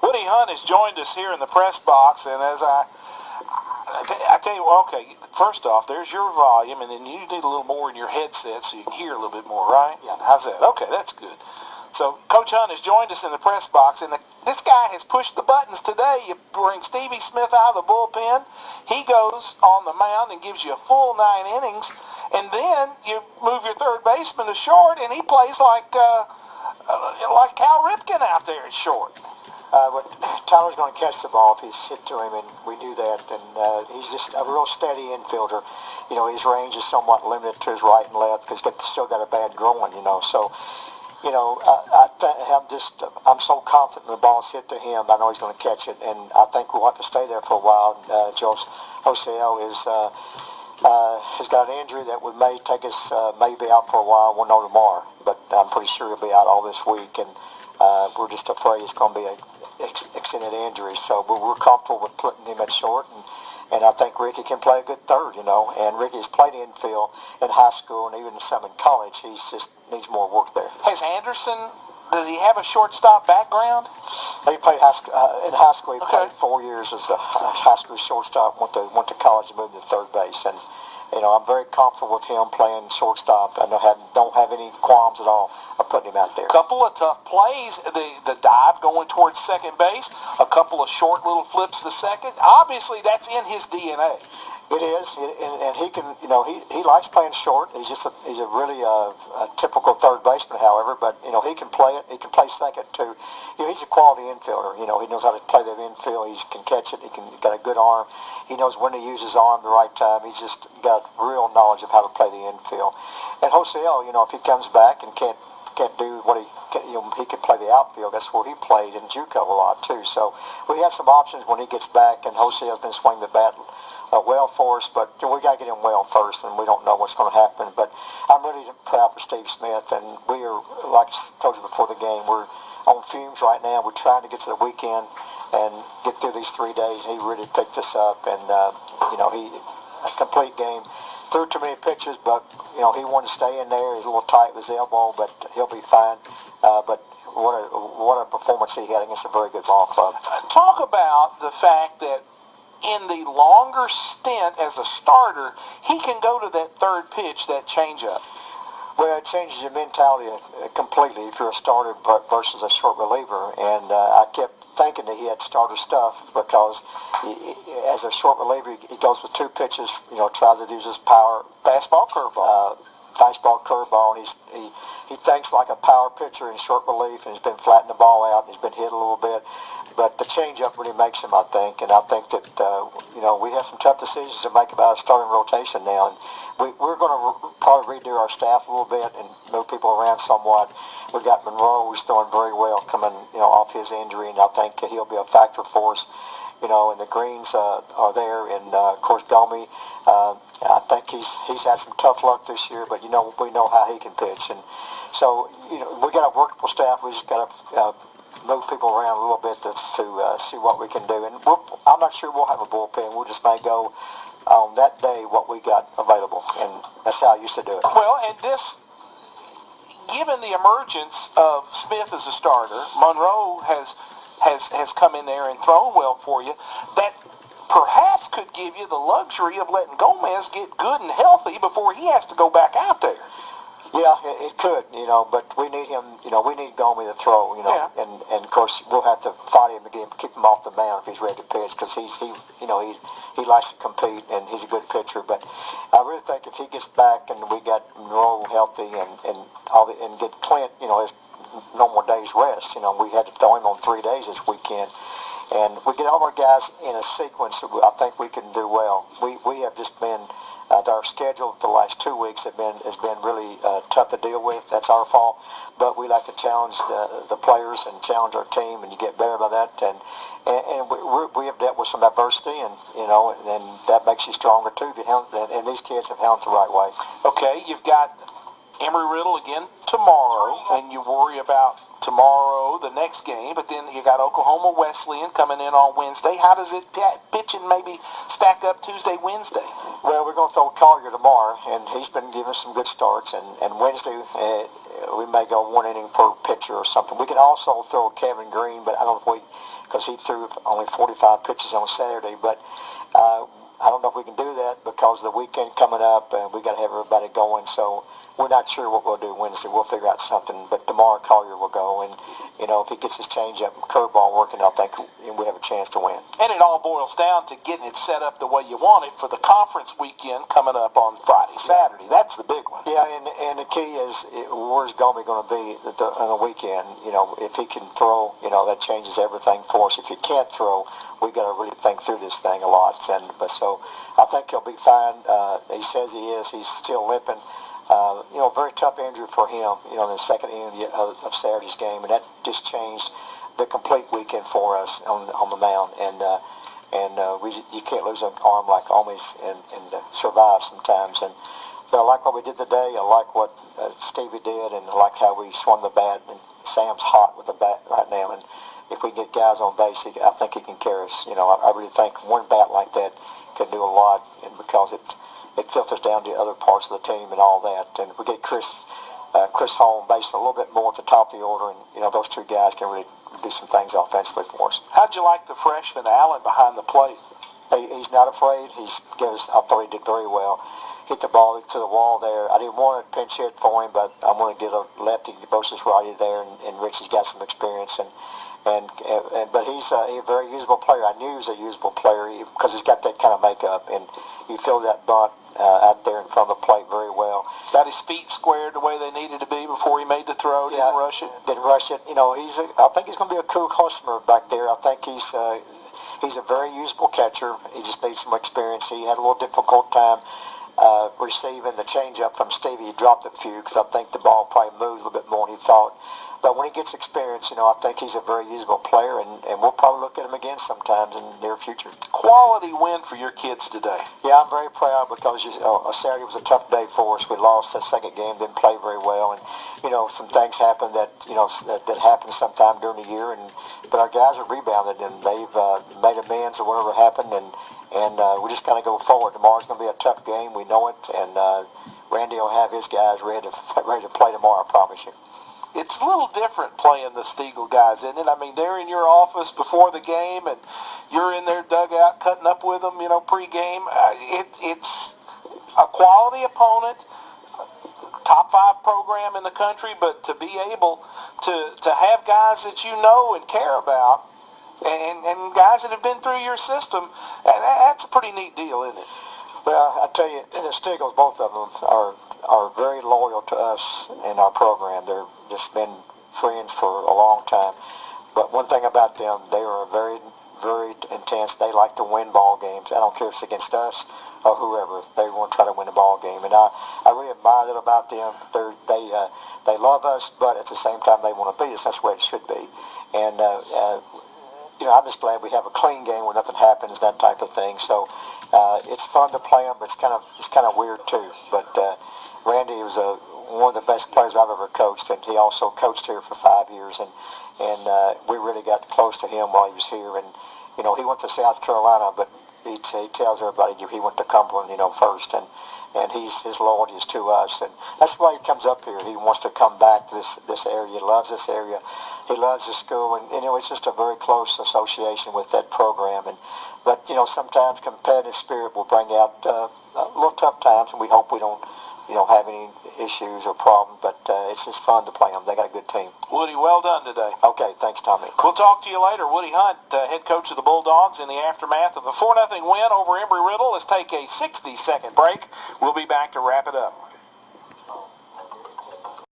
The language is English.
Woody Hunt has joined us here in the press box, and as I tell you, well, okay, first off, there's your volume, and then you need a little more in your headset so you can hear a little bit more, right? Yeah. How's that? Okay, that's good. So Coach Hunt has joined us in the press box, and this guy has pushed the buttons today. You bring Stevie Smith out of the bullpen. He goes on the mound and gives you a full 9 innings, and then you move your third baseman to short, and he plays like Cal Ripken out there at short. But Tyler's going to catch the ball if he's hit to him, and we knew that. And he's just a real steady infielder. You know, his range is somewhat limited to his right and left because he's still got a bad groin. You know, so I'm so confident the ball's hit to him. I know he's going to catch it, and I think we'll have to stay there for a while. Jose has got an injury that may take us maybe out for a while. We'll know tomorrow, but I'm pretty sure he'll be out all this week, and we're just afraid it's going to be an extended injury. So we're comfortable with putting him at short, and I think Ricky can play a good third, you know. And Ricky's played infield in high school and even some in college. He just needs more work there. Has Anderson? Does he have a shortstop background? He played in high school. He played 4 years as a high school shortstop. Went to college and moved to third base. And I'm very comfortable with him playing shortstop. I don't have any qualms at all of putting him out there. Couple of tough plays. The dive going towards second base. A couple of short little flips to second. Obviously, that's in his DNA. It is, and he can, he likes playing short. He's a really typical third baseman, however, but he can play it. He can play second too. He's a quality infielder. He knows how to play the infield. He can catch it. He's got a good arm. He knows when to use his arm the right time. He's just got real knowledge of how to play the infield. And Josiel, if he comes back and can't do what he can play the outfield. That's where he played in JUCO a lot too. So we have some options when he gets back, and Josel's going to swing the bat well for us, but we got to get him well first, and we don't know what's going to happen. But I'm really proud for Steve Smith, and we are, like I told you before the game, we're on fumes right now. We're trying to get to the weekend and get through these 3 days. He really picked us up, and he a complete game. Threw too many pitches, but he wanted to stay in there. He's a little tight with his elbow, but he'll be fine. But what a performance he had against a very good ball club. Talk about the fact that in the longer stint as a starter, he can go to that third pitch, that changeup. Well, it changes your mentality completely if you're a starter versus a short reliever. And I kept thinking that he had starter stuff because as a short reliever, he goes with 2 pitches, tries to use his power. Fastball, curveball. Fastball, curveball, and he thinks like a power pitcher in short relief, and he's been flattening the ball out, and he's been hit a little bit. But the changeup really makes him, I think, and I think that we have some tough decisions to make about our starting rotation now, and we're going to probably redo our staff a little bit and move people around somewhat. We got Monroe, who's throwing very well, coming off his injury, and I think he'll be a factor for us. And the Greens are there, and of course Gomi. I think he's had some tough luck this year, but we know how he can pitch, and so we got a workable staff. We just got to move people around a little bit to see what we can do. And I'm not sure we'll have a bullpen. We'll just may go on that day what we got available, and that's how I used to do it. Well, and given the emergence of Smith as a starter, Monroe has come in there and thrown well for you, that perhaps could give you the luxury of letting Gomez get good and healthy before he has to go back out there. Yeah, it could, but we need him, we need Gomi to throw, Yeah. and of course we'll have to fight him again, keep him off the mound if he's ready to pitch, because he likes to compete and he's a good pitcher. But I really think if he gets back and we got Monroe healthy and get Clint, his no more days rest, we had to throw him on 3 days this weekend. And we get all our guys in a sequence, I think we can do well. We have just been, our schedule the last 2 weeks has been really tough to deal with. That's our fault. But we like to challenge the players and challenge our team, and you get better by that. And we have dealt with some adversity, and that makes you stronger too. And these kids have handled it the right way. Okay, you've got Embry-Riddle again tomorrow, and you worry about tomorrow, the next game, but then you got Oklahoma Wesleyan coming in on Wednesday. How does it pitching maybe stack up Tuesday, Wednesday? Well, we're going to throw Collier tomorrow, and he's been giving us some good starts. And Wednesday, we may go 1 inning per pitcher or something. We can also throw Kevin Green, but I don't know if because he threw only 45 pitches on Saturday. But I don't know if we can do that because of the weekend coming up, and we got to have everybody going. So we're not sure what we'll do Wednesday. We'll figure out something. But tomorrow Collier will go, and if he gets his changeup and curveball working, I think we have a chance to win. And it all boils down to getting it set up the way you want it for the conference weekend coming up on Friday, Saturday. That's the big one. Yeah, and the key is where's Gomi going to be on the weekend? If he can throw, that changes everything for us. If he can't throw, we got to really think through this thing a lot. So I think he'll be fine. He says he is. He's still limping. Very tough injury for him, in the second inning of Saturday's game, and that just changed the complete weekend for us on the mound. You can't lose an arm like Omi's and survive sometimes. But I like what we did today. I like what Stevie did, and I like how we swung the bat. And Sam's hot with the bat right now, and if we get guys on base, I think he can carry us. I really think one bat like that could do a lot, and because it filters down to other parts of the team and all that. And if we get Chris Hall on base a little bit more at the top of the order, and those two guys can really do some things offensively for us. How'd you like the freshman Allen behind the plate? He's not afraid. I thought he did very well. Hit the ball to the wall there. I didn't want to pinch hit for him, but I want to get a lefty versus righty there, and Richie's got some experience, but he's a very usable player. I knew he was a usable player because he's got that kind of makeup, and he filled that bunt out there in front of the plate very well. Got his feet squared the way they needed to be before he made the throw. Didn't rush it. Didn't rush it. I think he's going to be a cool customer back there. I think he's a very usable catcher. He just needs some experience. He had a little difficult time receiving the changeup from Stevie. He dropped a few because I think the ball probably moved a little bit more than he thought. But when he gets experience, I think he's a very usable player, and we'll probably look at him again sometimes in the near future. Quality win for your kids today. Yeah, I'm very proud because Saturday was a tough day for us. We lost that second game, didn't play very well, and some things happened that that happened sometime during the year, but our guys have rebounded and they've made amends or whatever happened, and we just kind of go forward. Tomorrow's going to be a tough game. We know it, and Randy will have his guys ready to play tomorrow, I promise you. It's a little different playing the Stiegel guys, isn't it? I mean, they're in your office before the game, and you're in their dugout cutting up with them, pre-game. It's a quality opponent, top 5 program in the country, but to be able to have guys that you know and care about, and guys that have been through your system, that's a pretty neat deal, isn't it? Well, I tell you, the Stiegels, both of them are very loyal to us and our program. They're just been friends for a long time. But one thing about them, they are very, very intense. They like to win ball games. I don't care if it's against us or whoever. They want to try to win a ball game, and I really admire that about them. They love us, but at the same time they want to beat us. That's the way it should be. And I'm just glad we have a clean game where nothing happens, that type of thing. So it's fun to play them, but it's kind of weird too. But Randy was one of the best players I've ever coached, and he also coached here for 5 years, and we really got close to him while he was here. And he went to South Carolina, but he tells everybody he went to Cumberland, first, and his loyalty is to us, and that's why he comes up here. He wants to come back to this area. He loves this area. He loves the school, and it's just a very close association with that program. But sometimes competitive spirit will bring out a little tough times, and we hope we don't have any issues or problems. But it's just fun to play them. They got a good team. Woody, well done today. Okay, thanks, Tommy. We'll talk to you later. Woody Hunt, head coach of the Bulldogs, in the aftermath of the 4-0 win over Embry-Riddle. Let's take a 60-second break. We'll be back to wrap it up.